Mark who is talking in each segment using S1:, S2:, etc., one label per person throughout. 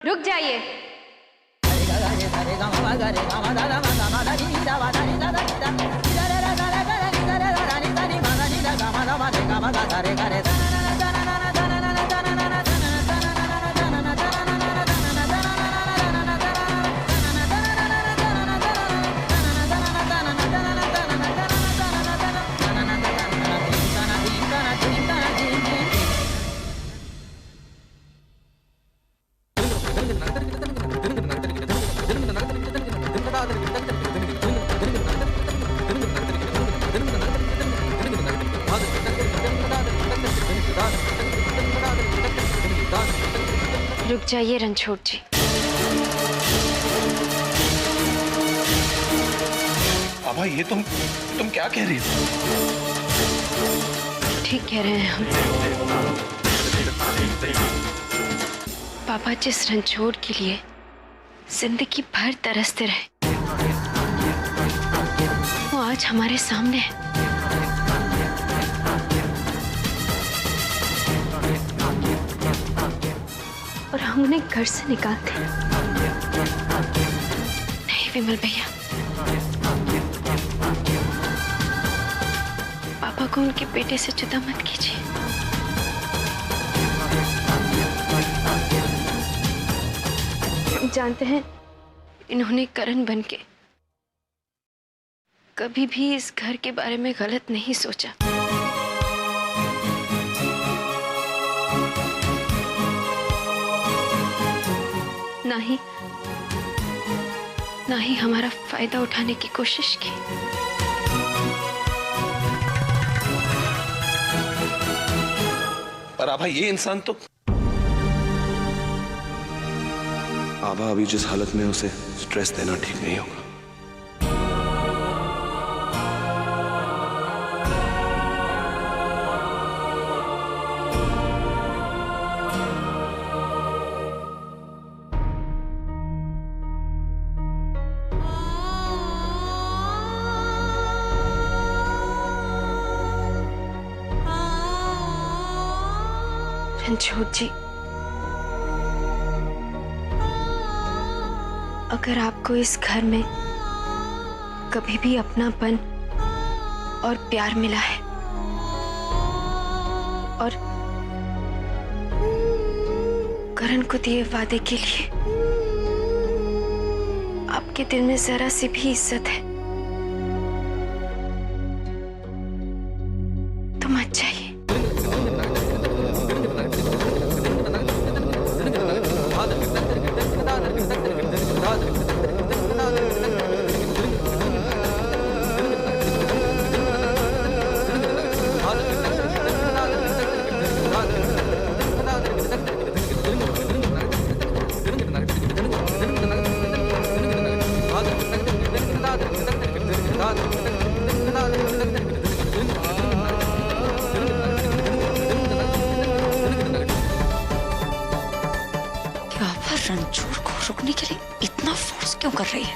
S1: रुक जाइए। रुक जाइए रणछोड़ जी।
S2: आभा, ये तुम क्या कह रही हो?
S1: ठीक कह रहे हैं हम। पापा जिस रणछोड़ के लिए जिंदगी भर तरसते रहे, वो आज हमारे सामने है। और हम उन्हें घर से निकालते हैं। नहीं विमल भैया, पापा को उनके बेटे से जुदा मत कीजिए। जानते हैं, इन्होंने करण बनके कभी भी इस घर के बारे में गलत नहीं सोचा। ना ही हमारा फायदा उठाने की कोशिश की।
S2: पर आभा, ये इंसान तो
S3: आभा, अभी जिस हालत में उसे स्ट्रेस देना ठीक नहीं होगा।
S1: रणछोड़ जी, अगर आपको इस घर में कभी भी अपनापन और प्यार मिला है और करण को दिए वादे के लिए आपके दिल में जरा सी भी इज्जत है, तो मत जाइए। रणछोड़ को रुकने के लिए इतना फोर्स क्यों कर रही है?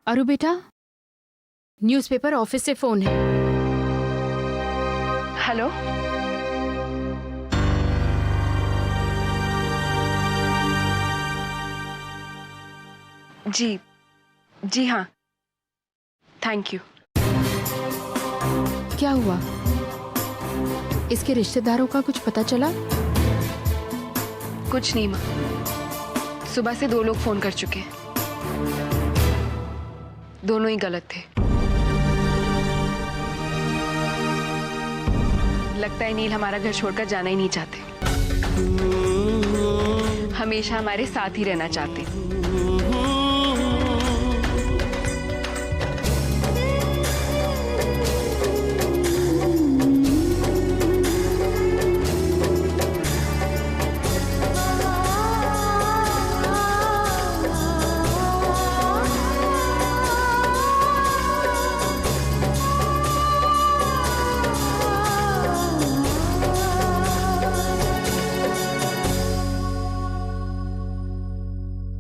S4: अरु बेटा, न्यूज़पेपर ऑफिस से फोन है।
S1: हेलो, जी हाँ, थैंक यू।
S4: क्या हुआ? इसके रिश्तेदारों का कुछ पता चला?
S1: कुछ नहीं माँ, सुबह से 2 लोग फोन कर चुके हैं, दोनों ही गलत थे। लगता है नील हमारा घर छोड़कर जाना ही नहीं चाहते, हमेशा हमारे साथ ही रहना चाहते।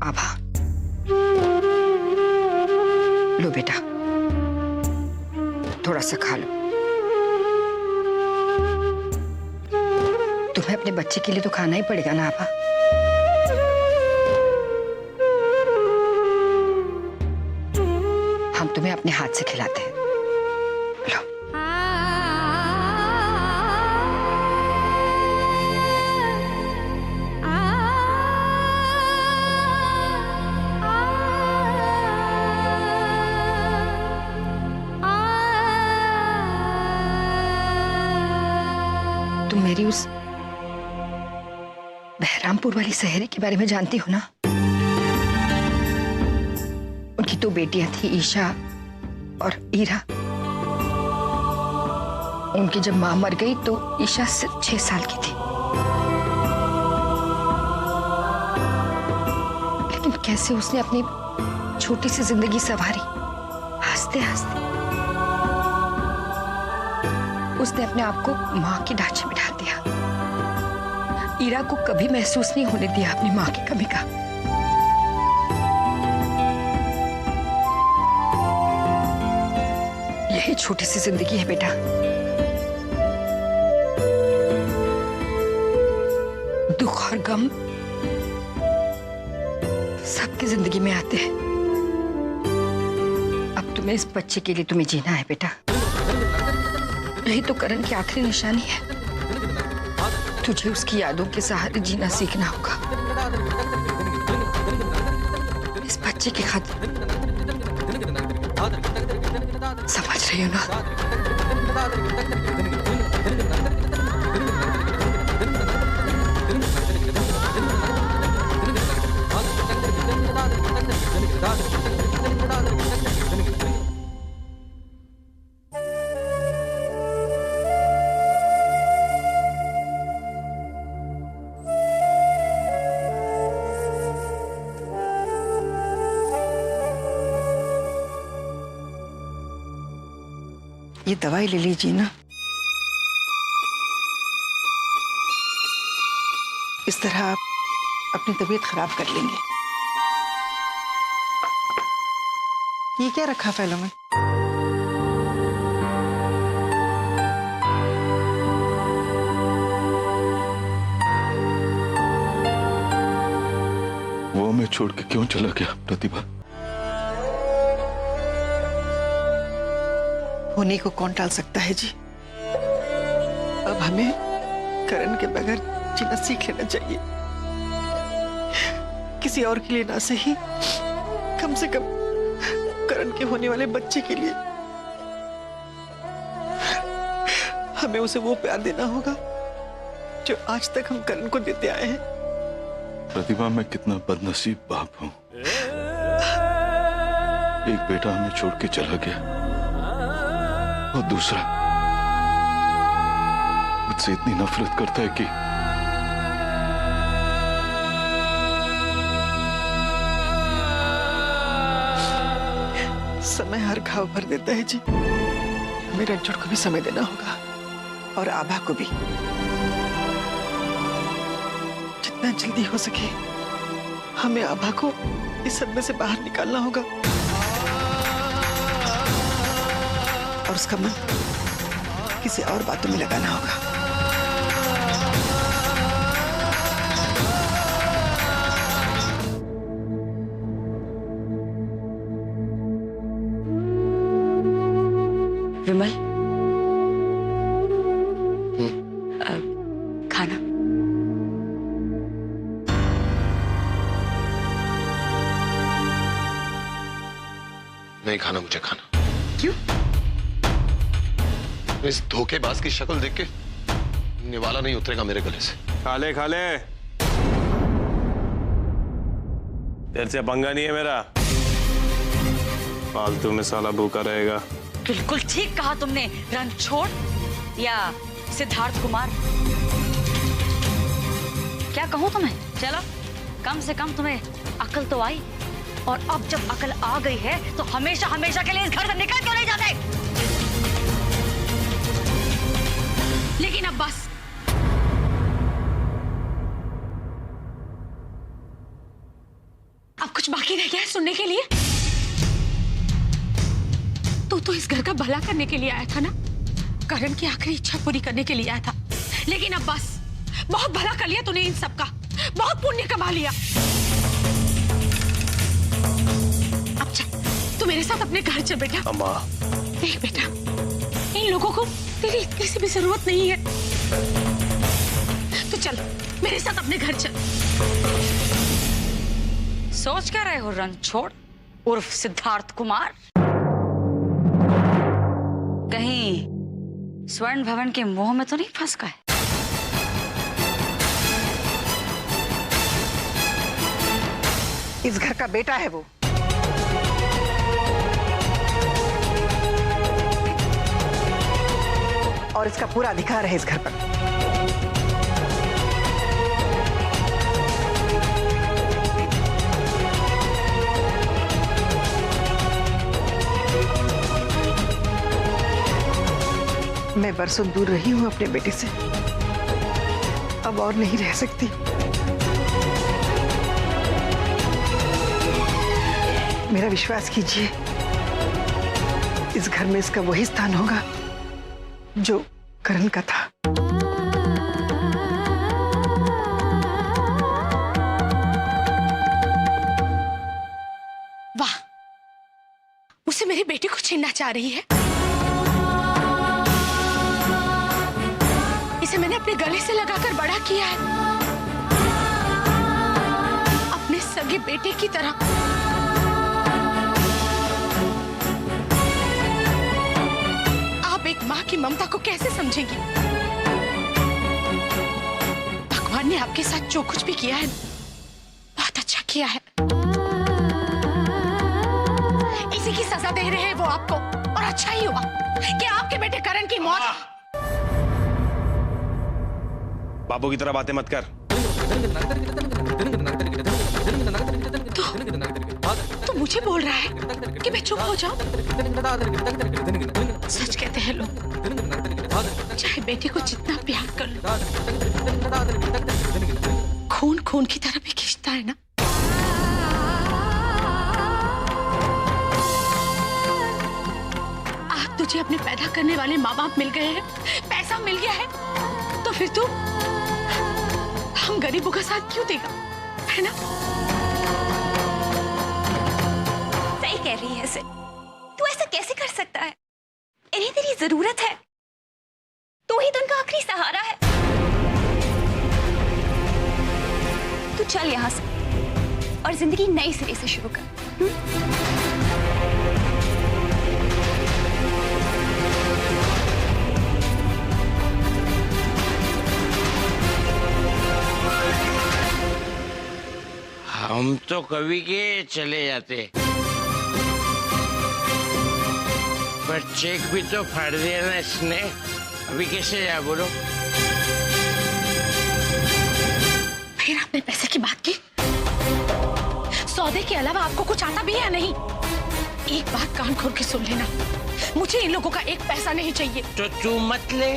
S5: आभा, तुम्हें अपने बच्चे के लिए तो खाना ही पड़ेगा ना आभा। हम तुम्हें अपने हाथ से खिलाते हैं। लो। तुम मेरी उस बहरामपुर वाली सहेली के बारे में जानती हो ना? उनकी दो बेटियां थी, ईशा और ईरा। उनकी जब मां मर गई तो ईशा सिर्फ 6 साल की थी। लेकिन कैसे उसने अपनी छोटी सी जिंदगी संवारी, हंसते हंसते। उसने अपने आप को मां के ढांचे में ढाल दिया। ईरा को कभी महसूस नहीं होने दिया अपनी मां की कमी का। यही छोटी सी जिंदगी है बेटा। दुख और गम सबकी जिंदगी में आते हैं। अब तुम्हें इस बच्चे के लिए तुम्हें जीना है बेटा। यही तो करण की आखिरी निशानी है। तुझे उसकी यादों के सहारे जीना सीखना होगा। इस बच्चे की खातिर। समझ रही हो ना? ये दवाई ले लीजिए ना। इस तरह आप अपनी तबीयत खराब कर लेंगे। ये क्या रखा फैलों में?
S3: वो मैं छोड़ के क्यों चला गया प्रतिभा?
S5: होने को कौन टाल सकता है जी? अब हमें करण के बगैर जीना सीख लेना चाहिए। किसी और के लिए ना सही, कम से कम करण के होने वाले बच्चे के लिए हमें उसे वो प्यार देना होगा जो आज तक हम करण को देते आए हैं।
S3: प्रतिभा, मैं कितना बदनसीब बाप हूं। एक बेटा हमें छोड़ के चला गया और दूसरा मुझसे इतनी नफरत करता है कि
S5: समय हर घाव भर देता है जी। हमें रंजन को भी समय देना होगा और आभा को भी। जितना जल्दी हो सके हमें आभा को इस सब में से बाहर निकालना होगा और उसका मन किसी और बातों में लगाना होगा।
S6: विमल, खाना।
S2: नहीं खाना मुझे खाना।
S6: क्यों?
S2: इस धोखेबाज की शक्ल देख के निवाला नहीं उतरेगा मेरे गले से।
S7: खा ले खा ले, तेरे से पंगा नहीं है मेरा। फालतू में साला भूखा रहेगा।
S6: बिल्कुल ठीक कहा तुमने रणछोड़ या सिद्धार्थ कुमार। क्या कहूं तुम्हें? चलो, कम से कम तुम्हें अकल तो आई। और अब जब अकल आ गई है तो हमेशा हमेशा के लिए इस घर से निकल क्यों नहीं जाते? लेकिन अब बस। अब कुछ बाकी रह गया है सुनने के लिए? तो इस घर का भला करने के लिए आया था ना? करण की आखिरी इच्छा पूरी करने के लिए आया था। लेकिन अब बस,
S8: बहुत भला कर लिया तूने इन सबका, बहुत पुण्य कमा लिया। अब चल तू मेरे साथ अपने घर चल बेटा।
S7: अम्मा।
S8: देख बेटा, इन लोगों को तेरी इतनी सी भी जरूरत नहीं है। तो चल मेरे साथ अपने घर चल।
S6: सोच क्या रहे हो रणछोड़ उर्फ सिद्धार्थ कुमार? कहीं स्वर्ण भवन के मोह में तो नहीं फंस गए?
S8: इस घर का बेटा है वो। और इसका पूरा अधिकार है इस घर पर। मैं बरसों दूर रही हूं अपने बेटे से, अब और नहीं रह सकती। मेरा विश्वास कीजिए, इस घर में इसका वही स्थान होगा जो करण का था। वाह, उसे मेरी बेटी को छीनना चाह रही है। इसे मैंने अपने गले से लगाकर बड़ा किया है, अपने सगे बेटे की तरह। आप एक माँ की ममता को कैसे समझेंगी? भगवान ने आपके साथ जो कुछ भी किया है, बहुत अच्छा किया है। इसी की सजा दे रहे हैं वो आपको, और अच्छा ही हुआ कि आपके बेटे करण की मौत।
S7: बाबू की तरह बातें मत कर।
S8: तो मुझे बोल रहा है कि मैं चुप हो जाऊं? सच कहते हैं लोग, चाहे बेटे को जितना प्यार कर लो, खून खून की तरह भी खींचता है ना। आज तुझे अपने पैदा करने वाले माँ बाप मिल गए हैं, पैसा मिल गया है, तो फिर तू हम गरीबों का साथ क्यों देगा, है ना?
S1: सही कह रही है सिड, तू ऐसा कैसे कर सकता है? इन्हें तेरी जरूरत है, तू ही तो उनका आखिरी सहारा है। तू चल यहाँ से और जिंदगी नए सिरे से शुरू कर।
S9: हम तो कभी के चले जाते, पर चेक भी तो फाड़ दिया ना इसने, अभी कैसे जा बोलो?
S8: फिर आपने पैसे की बात की? सौदे के अलावा आपको कुछ आता भी है नहीं? एक बात कान खोल के सुन लेना, मुझे इन लोगों का एक पैसा नहीं चाहिए।
S9: तो तू मत ले।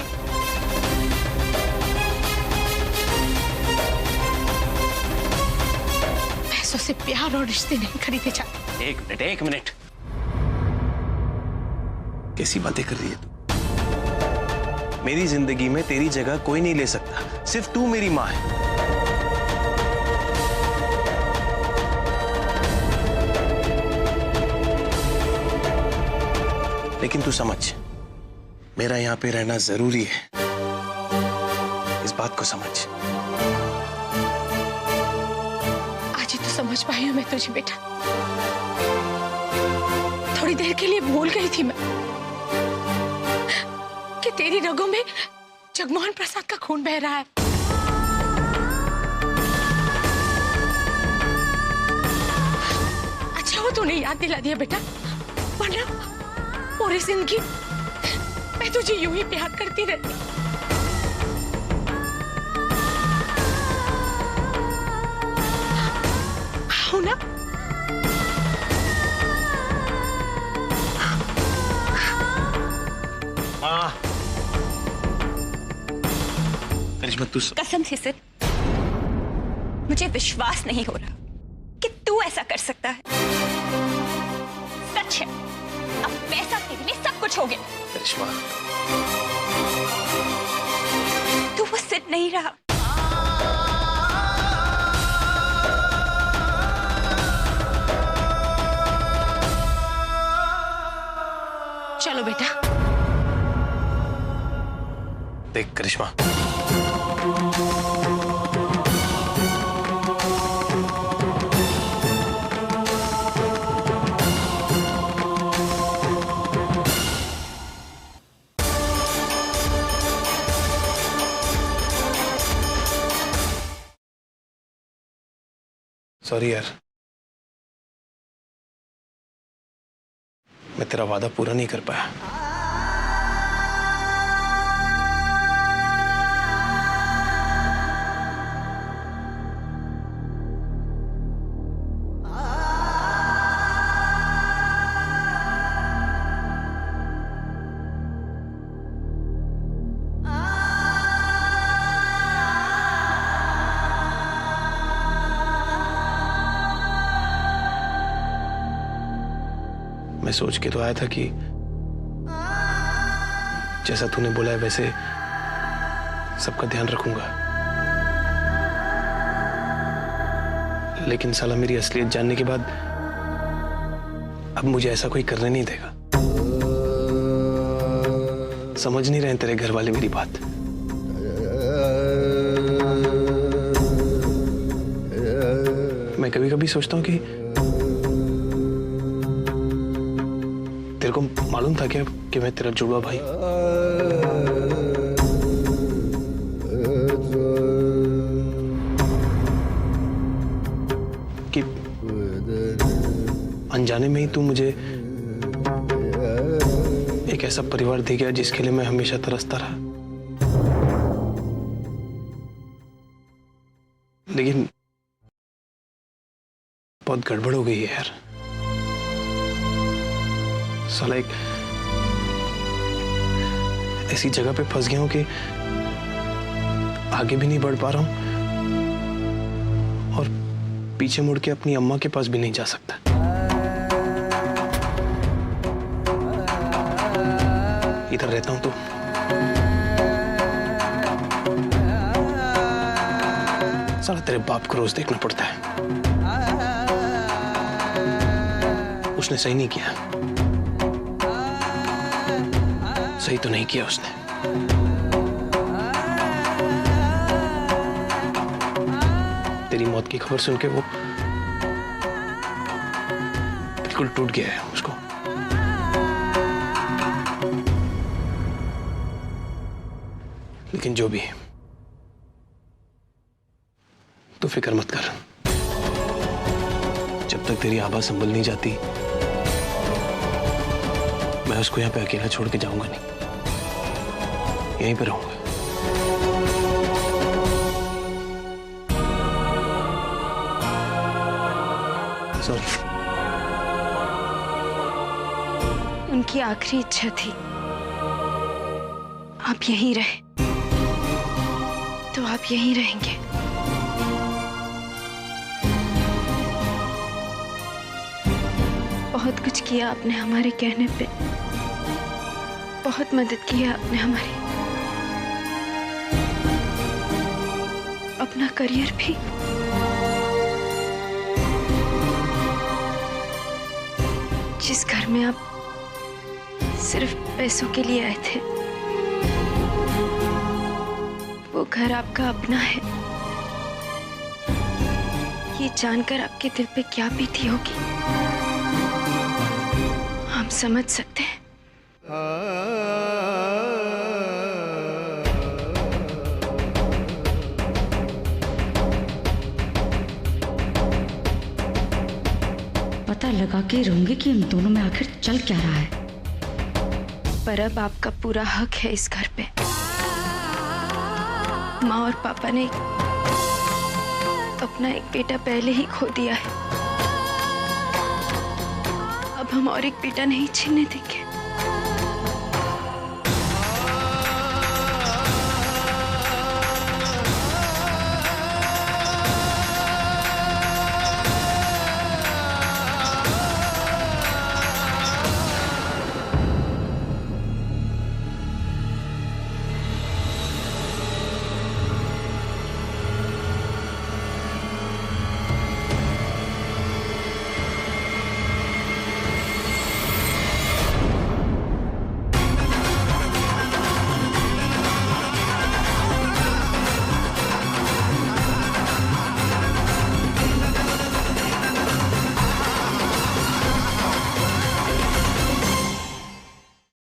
S8: पैसों से प्यार और रिश्ते नहीं खरीदे जाते।
S7: एक मिनट। कैसी बातें कर रही है तू? मेरी जिंदगी में तेरी जगह कोई नहीं ले सकता, सिर्फ तू मेरी माँ है। लेकिन तू समझ, मेरा यहाँ पे रहना जरूरी है, इस बात को समझ।
S8: आज ही तो समझ पाई हूं मैं तुझे बेटा। थोड़ी देर के लिए भूल गई थी मैं कि तेरी रगों में जगमोहन प्रसाद का खून बह रहा है। अच्छा वो तूने याद दिला दिया बेटा, वरना पूरी जिंदगी मैं तुझे यूं ही प्यार करती रहती। हो ना?
S7: करिश्मा तू
S1: कसम से सिर्फ मुझे विश्वास नहीं हो रहा कि तू ऐसा कर सकता है। सच है, अब पैसा तेरे लिए सब कुछ हो गया।
S7: करिश्मा
S1: तू वो सिर्फ नहीं रहा,
S8: चलो बेटा।
S7: देख करिश्मा, सॉरी यार, मैं तेरा वादा पूरा नहीं कर पाया। मैं सोच के तो आया था कि जैसा तूने बोला है वैसे सबका ध्यान रखूंगा, लेकिन साला मेरी असलियत जानने के बाद अब मुझे ऐसा कोई करने नहीं देगा। समझ नहीं रहे तेरे घर वाले मेरी बात। मैं कभी कभी सोचता हूँ कि तेरे को मालूम था क्या कि मैं तेरा जुड़वा भाई? कि अनजाने में ही तू मुझे एक ऐसा परिवार दे गया जिसके लिए मैं हमेशा तरसता रहा। लेकिन बहुत गड़बड़ हो गई है यार। साला एक ऐसी जगह पे फंस गया हूं कि आगे भी नहीं बढ़ पा रहा हूं और पीछे मुड़ के अपनी अम्मा के पास भी नहीं जा सकता। इधर रहता हूं तो साला तेरे बाप को रोज देखना पड़ता है। उसने सही नहीं किया, सही तो नहीं किया उसने। तेरी मौत की खबर सुन के वो बिल्कुल टूट गया है उसको। लेकिन जो भी है, तो फिक्र मत कर। जब तक तेरी आभा संभल नहीं जाती मैं उसको यहाँ पे अकेला छोड़ के जाऊंगा नहीं, यहीं पे रहूंगा। सॉरी।
S1: उनकी आखिरी इच्छा थी आप यहीं रहे, तो आप यहीं रहेंगे। बहुत कुछ किया आपने हमारे कहने पे, बहुत मदद की है आपने हमारी, अपना करियर भी। जिस घर में आप सिर्फ पैसों के लिए आए थे, वो घर आपका अपना है। ये जानकर आपके दिल पे क्या बीती होगी हम समझ सकते हैं।
S6: पता लगा के रहूंगी कि इन दोनों में आखिर चल क्या रहा है।
S1: पर अब आपका पूरा हक है इस घर पे। माँ और पापा ने अपना एक बेटा पहले ही खो दिया है, अब हम और एक बेटा नहीं छीनने देंगे।